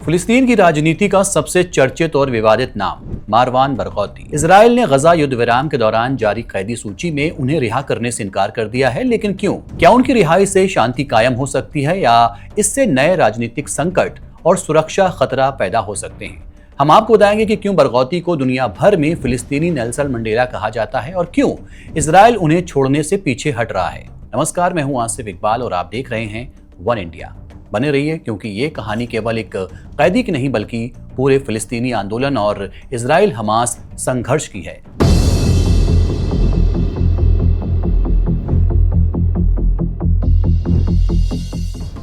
फिलिस्तीन की राजनीति का सबसे चर्चित और विवादित नाम मारवान बरगौती। इजराइल ने गजा युद्ध विराम के दौरान जारी कैदी सूची में उन्हें रिहा करने से इनकार कर दिया है, लेकिन क्यों? क्या उनकी रिहाई से शांति कायम हो सकती है या इससे नए राजनीतिक संकट और सुरक्षा खतरा पैदा हो सकते हैं? हम आपको बताएंगे कि क्यों बरगौती को दुनिया भर में फिलिस्तीनी नेल्सन मंडेला कहा जाता है और क्यों इजराइल उन्हें छोड़ने से पीछे हट रहा है। नमस्कार, मैं हूं आसिफ इकबाल और आप देख रहे हैं वन इंडिया। बने रहिए क्योंकि ये कहानी केवल एक कैदी की नहीं बल्कि पूरे फिलिस्तीनी आंदोलन और इजराइल हमास संघर्ष की है।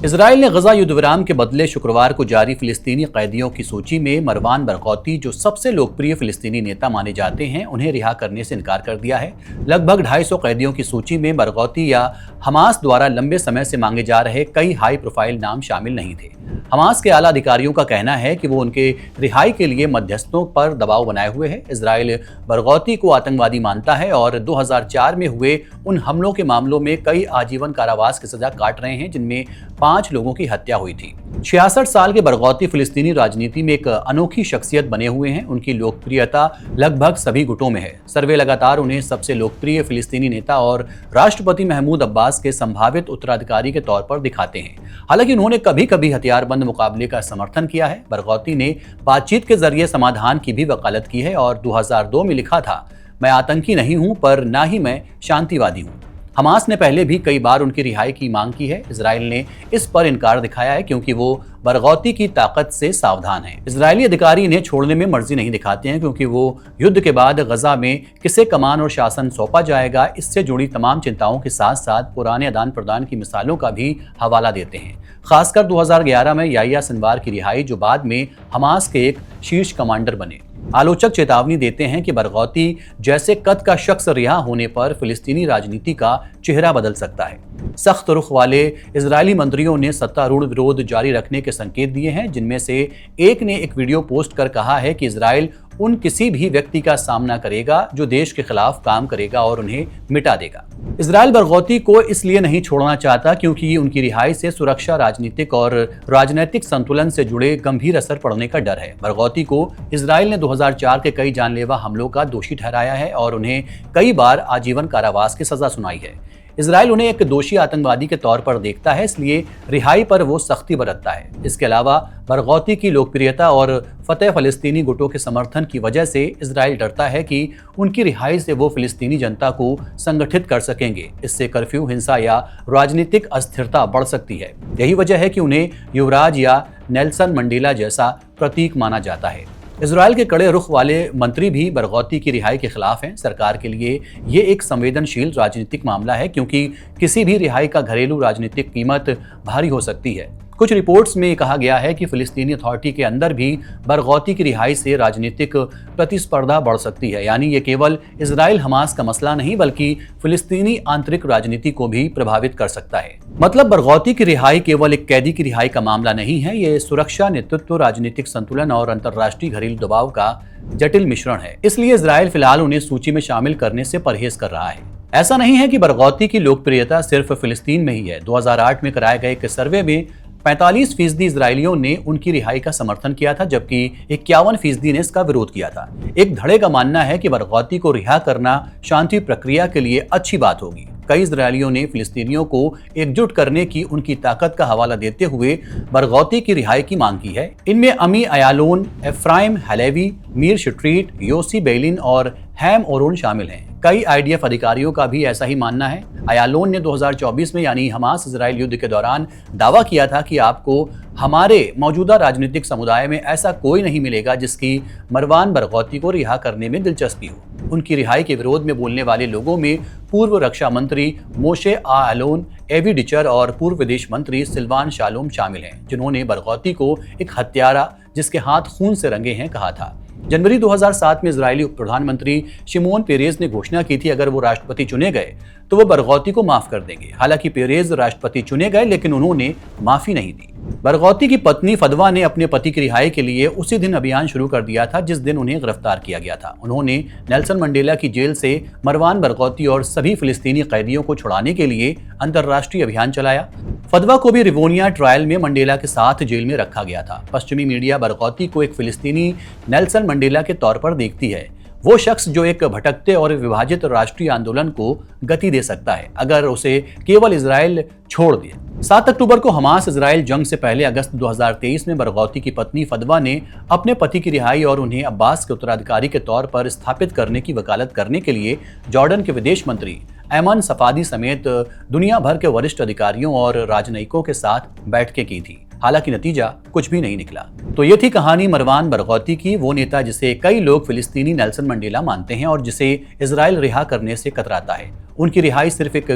इजराइल ने गजा युद्ध विराम के बदले शुक्रवार को जारी फिलिस्तीनी कैदियों की सूची में मरवान बरगौती, जो सबसे लोकप्रिय फिलिस्तीनी नेता माने जाते हैं, उन्हें रिहा करने से इनकार कर दिया है। लगभग 250 कैदियों की सूची में बरगौती या हमास द्वारा लंबे समय से मांगे जा रहे कई हाई प्रोफाइल नाम शामिल नहीं थे। हमास के आला अधिकारियों का कहना है कि वो उनके रिहाई के लिए मध्यस्थों पर दबाव बनाए हुए है। इजराइल बरगौती को आतंकवादी मानता है और 2004 में हुए उन हमलों के मामलों में कई आजीवन कारावास की सजा काट रहे हैं, जिनमें 5 लोगों की हत्या हुई थी। 66 साल के बरगौती फिलिस्तीनी राजनीति में एक अनोखी शख्सियत बने हुए हैं। उनकी लोकप्रियता लगभग सभी गुटों में है। सर्वे लगातार उन्हें सबसे लोकप्रिय फिलिस्तीनी नेता और राष्ट्रपति महमूद अब्बास के संभावित उत्तराधिकारी के तौर पर दिखाते हैं। हालांकि उन्होंने कभी कभी हथियारबंद मुकाबले का समर्थन किया है। बरगौती ने बातचीत के जरिए समाधान की भी वकालत की है और 2002 में लिखा था, मैं आतंकी नहीं हूं पर ना ही मैं शांतिवादी हूं। हमास ने पहले भी कई बार उनकी रिहाई की मांग की है। इजराइल ने इस पर इनकार दिखाया है क्योंकि वो बरगौती की ताकत से सावधान है। इजरायली अधिकारी इन्हें छोड़ने में मर्जी नहीं दिखाते हैं क्योंकि वो युद्ध के बाद गजा में किसे कमान और शासन सौंपा जाएगा, इससे जुड़ी तमाम चिंताओं के साथ साथ पुराने आदान प्रदान की मिसालों का भी हवाला देते हैं। खासकर 2011 में याह्या सिनवार की रिहाई, जो बाद में हमास के एक शीर्ष कमांडर बने। आलोचक चेतावनी देते हैं कि बरगौती जैसे कद का शख्स रिहा होने पर फिलिस्तीनी राजनीति का चेहरा बदल सकता है। सख्त रुख वाले इजरायली मंत्रियों ने सत्तारूढ़ विरोध जारी रखने के संकेत दिए हैं, जिनमें से एक ने एक वीडियो पोस्ट कर कहा है कि इजराइल उन किसी भी व्यक्ति का सामना करेगा जो देश के खिलाफ काम करेगा और उन्हें मिटा देगा। इजराइल बरगौती को इसलिए नहीं छोड़ना चाहता क्योंकि उनकी रिहाई से सुरक्षा, राजनीतिक और राजनैतिक संतुलन से जुड़े गंभीर असर पड़ने का डर है। बरगौती को इजराइल ने 2004 के कई जानलेवा हमलों का दोषी ठहराया है और उन्हें कई बार आजीवन कारावास की सजा सुनाई है। इजराइल उन्हें एक दोषी आतंकवादी के तौर पर देखता है, इसलिए रिहाई पर वो सख्ती बरतता है। इसके अलावा बरगौती की लोकप्रियता और फतेह फलस्तीनी गुटों के समर्थन की वजह से इजराइल डरता है कि उनकी रिहाई से वो फिलिस्तीनी जनता को संगठित कर सकेंगे। इससे कर्फ्यू, हिंसा या राजनीतिक अस्थिरता बढ़ सकती है। यही वजह है कि उन्हें युवराज या नेल्सन मंडेला जैसा प्रतीक माना जाता है। इजराइल के कड़े रुख वाले मंत्री भी बरगौती की रिहाई के खिलाफ हैं। सरकार के लिए ये एक संवेदनशील राजनीतिक मामला है क्योंकि किसी भी रिहाई का घरेलू राजनीतिक कीमत भारी हो सकती है। कुछ रिपोर्ट्स में कहा गया है कि फिलिस्तीनी अथॉरिटी के अंदर भी बरगौती की रिहाई से राजनीतिक प्रतिस्पर्धा बढ़ सकती है। यानी ये केवल इजराइल हमास का मसला नहीं बल्कि फिलिस्तीनी आंतरिक राजनीति को भी प्रभावित कर सकता है। मतलब बरगौती की रिहाई केवल एक कैदी की रिहाई का मामला नहीं है, ये सुरक्षा, नेतृत्व, राजनीतिक संतुलन और अंतर्राष्ट्रीय घरेलू दबाव का जटिल मिश्रण है। इसलिए इजराइल फिलहाल उन्हें सूची में शामिल करने से परहेज कर रहा है। ऐसा नहीं है कि बरगौती की लोकप्रियता सिर्फ फिलिस्तीन में ही है। 2008 में कराए गए एक सर्वे में 45% इजरायलियों ने उनकी रिहाई का समर्थन किया था, जबकि 51% ने इसका विरोध किया था। एक धड़े का मानना है कि बरगौती को रिहा करना शांति प्रक्रिया के लिए अच्छी बात होगी। कई इजरायलियों ने फिलिस्तीनियों को एकजुट करने की उनकी ताकत का हवाला देते हुए बरगौती की रिहाई की मांग की है। इनमें Ami Ayalon, Ephraim Halevy, Meir स्ट्रीट, योसी बेलिन और हैम ओरोन शामिल हैं। कई आईडीएफ अधिकारियों का भी ऐसा ही मानना है। अयालोन ने 2024 में यानी हमास इजराइल युद्ध के दौरान दावा किया था कि आपको हमारे मौजूदा राजनीतिक समुदाय में ऐसा कोई नहीं मिलेगा जिसकी मरवान बरगौती को रिहा करने में दिलचस्पी हो। उनकी रिहाई के विरोध में बोलने वाले लोगों में पूर्व रक्षा मंत्री मोशे आलोन, एवी डिचर और पूर्व विदेश मंत्री सिल्वान शालोम शामिल हैं, जिन्होंने बरगौती को एक हत्यारा जिसके हाथ खून से रंगे हैं कहा था। जनवरी 2007 में इजरायली उप प्रधानमंत्री शिमोन पेरेज ने घोषणा की थी अगर वो राष्ट्रपति चुने गए तो वो बरगौती को माफ कर देंगे। हालांकि पेरेज राष्ट्रपति चुने गए लेकिन उन्होंने माफी नहीं दी। बरगौती की पत्नी फदवा ने अपने पति की रिहाई के लिए उसी दिन अभियान शुरू कर दिया था जिस दिन उन्हें गिरफ्तार किया गया था। उन्होंने नेल्सन मंडेला की जेल से मरवान बरगौती और सभी फिलिस्तीनी कैदियों को छुड़ाने के लिए अंतर्राष्ट्रीय अभियान चलाया। फदवा को भी रिवोनिया ट्रायल में मंडेला के साथ जेल में रखा गया था। पश्चिमी मीडिया बरगौती को एक फिलिस्तीनी नेल्सन मंडेला के तौर पर देखती है, वो शख्स जो एक भटकते और विभाजित राष्ट्रीय आंदोलन को गति दे सकता है अगर उसे केवल इजराइल छोड़ दे। 7 अक्टूबर को हमास इजराइल जंग से पहले अगस्त 2023 में बरगौती की पत्नी फदवा ने अपने पति की रिहाई और उन्हें अब्बास के उत्तराधिकारी के तौर पर स्थापित करने की वकालत करने के लिए जॉर्डन के विदेश मंत्री ऐमन सफादी समेत दुनिया भर के वरिष्ठ अधिकारियों और राजनयिकों के साथ बैठकें की थी। हालांकि नतीजा कुछ भी नहीं निकला। तो ये थी कहानी मरवान बरगौती की, वो नेता जिसे कई लोग फिलिस्तीनी नेल्सन मंडेला मानते हैं और जिसे इजराइल रिहा करने से कतराता है। उनकी रिहाई सिर्फ एक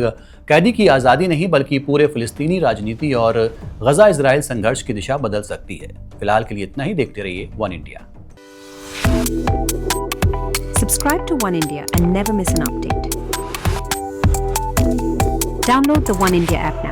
कैदी की आज़ादी नहीं बल्कि पूरे फिलिस्तीनी राजनीति और गजा इजराइल संघर्ष की दिशा बदल सकती है। फिलहाल के लिए इतना ही। देखते रहिए one India. Subscribe to One India and never miss an update. Download the One India app now.